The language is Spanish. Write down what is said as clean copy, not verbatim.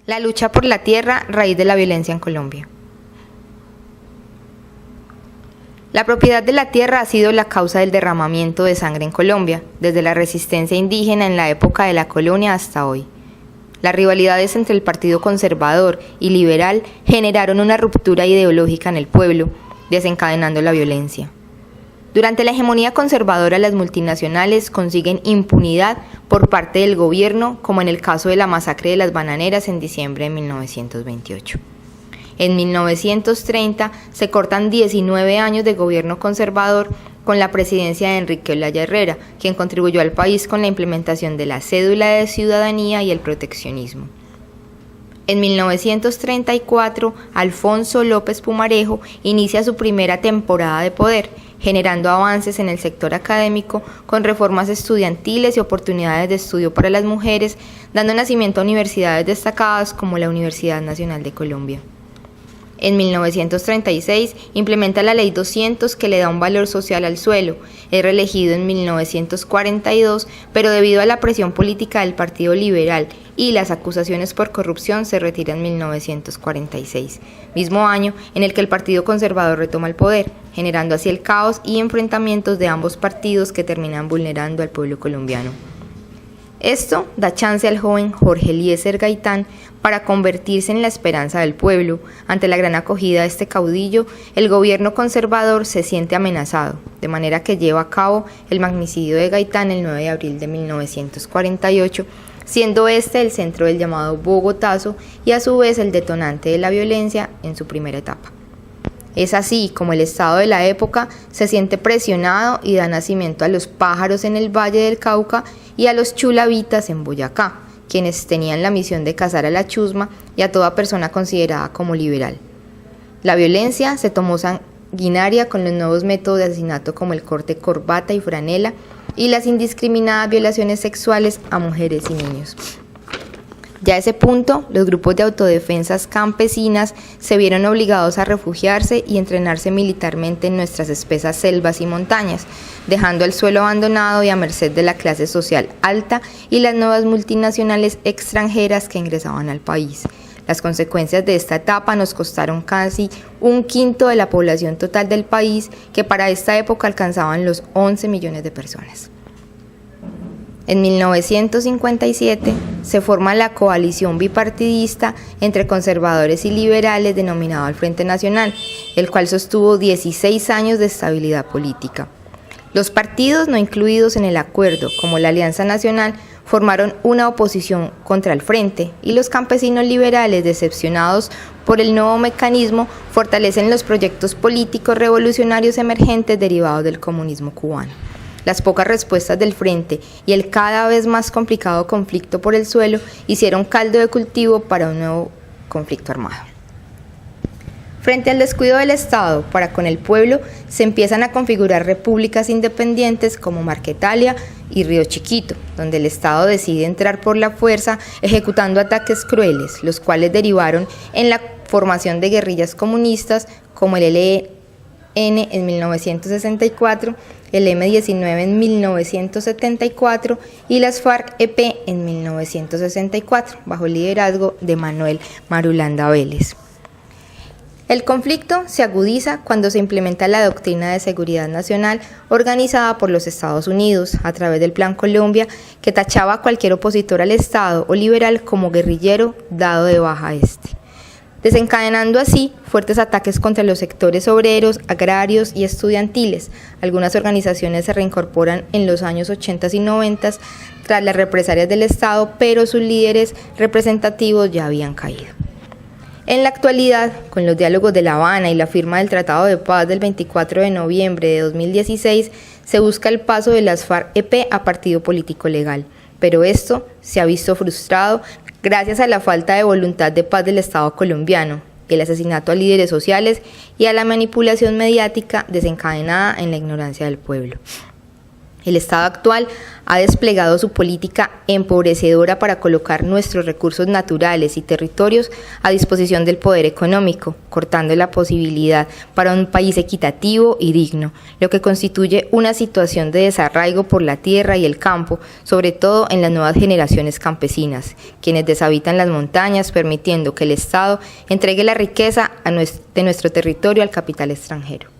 La lucha por la tierra, raíz de la violencia en Colombia. La propiedad de la tierra ha sido la causa del derramamiento de sangre en Colombia, desde la resistencia indígena en la época de la colonia hasta hoy. Las rivalidades entre el Partido Conservador y Liberal generaron una ruptura ideológica en el pueblo, desencadenando la violencia. Durante la hegemonía conservadora, las multinacionales consiguen impunidad por parte del gobierno, como en el caso de la masacre de las bananeras en diciembre de 1928. En 1930 se cortan 19 años de gobierno conservador con la presidencia de Enrique Olaya Herrera, quien contribuyó al país con la implementación de la cédula de ciudadanía y el proteccionismo. En 1934, Alfonso López Pumarejo inicia su primera temporada de poder, generando avances en el sector académico con reformas estudiantiles y oportunidades de estudio para las mujeres, dando nacimiento a universidades destacadas como la Universidad Nacional de Colombia. En 1936 implementa la Ley 200, que le da un valor social al suelo. Es reelegido en 1942, pero debido a la presión política del Partido Liberal y las acusaciones por corrupción se retira en 1946, mismo año en el que el Partido Conservador retoma el poder, generando así el caos y enfrentamientos de ambos partidos que terminan vulnerando al pueblo colombiano. Esto da chance al joven Jorge Eliezer Gaitán para convertirse en la esperanza del pueblo. Ante la gran acogida de este caudillo, el gobierno conservador se siente amenazado, de manera que lleva a cabo el magnicidio de Gaitán el 9 de abril de 1948, siendo este el centro del llamado Bogotazo y a su vez el detonante de la violencia en su primera etapa. Es así como el Estado de la época se siente presionado y da nacimiento a los pájaros en el Valle del Cauca y a los chulavitas en Boyacá, quienes tenían la misión de cazar a la chusma y a toda persona considerada como liberal. La violencia se tomó sanguinaria con los nuevos métodos de asesinato como el corte corbata y franela y las indiscriminadas violaciones sexuales a mujeres y niños. Ya a ese punto, los grupos de autodefensas campesinas se vieron obligados a refugiarse y entrenarse militarmente en nuestras espesas selvas y montañas, dejando el suelo abandonado y a merced de la clase social alta y las nuevas multinacionales extranjeras que ingresaban al país. Las consecuencias de esta etapa nos costaron casi 1/5 de la población total del país, que para esta época alcanzaban los 11 millones de personas. En 1957 se forma la coalición bipartidista entre conservadores y liberales denominado el Frente Nacional, el cual sostuvo 16 años de estabilidad política. Los partidos no incluidos en el acuerdo, como la Alianza Nacional, formaron una oposición contra el Frente, y los campesinos liberales, decepcionados por el nuevo mecanismo, fortalecen los proyectos políticos revolucionarios emergentes derivados del comunismo cubano. Las pocas respuestas del Frente y el cada vez más complicado conflicto por el suelo hicieron caldo de cultivo para un nuevo conflicto armado. Frente al descuido del Estado para con el pueblo, se empiezan a configurar repúblicas independientes como Marquetalia y Río Chiquito, donde el Estado decide entrar por la fuerza, ejecutando ataques crueles, los cuales derivaron en la formación de guerrillas comunistas como el ELN en 1964, el M-19 en 1974 y las FARC-EP en 1964, bajo el liderazgo de Manuel Marulanda Vélez. El conflicto se agudiza cuando se implementa la doctrina de seguridad nacional organizada por los Estados Unidos a través del Plan Colombia, que tachaba a cualquier opositor al Estado o liberal como guerrillero dado de baja a este, desencadenando así fuertes ataques contra los sectores obreros, agrarios y estudiantiles. Algunas organizaciones se reincorporan en los años 80 y 90 tras las represalias del Estado, pero sus líderes representativos ya habían caído. En la actualidad, con los diálogos de La Habana y la firma del Tratado de Paz del 24 de noviembre de 2016, se busca el paso de las FARC-EP a partido político legal, pero esto se ha visto frustrado gracias a la falta de voluntad de paz del Estado colombiano, el asesinato a líderes sociales y a la manipulación mediática desencadenada en la ignorancia del pueblo. El Estado actual ha desplegado su política empobrecedora para colocar nuestros recursos naturales y territorios a disposición del poder económico, cortando la posibilidad para un país equitativo y digno, lo que constituye una situación de desarraigo por la tierra y el campo, sobre todo en las nuevas generaciones campesinas, quienes deshabitan las montañas, permitiendo que el Estado entregue la riqueza de nuestro territorio al capital extranjero.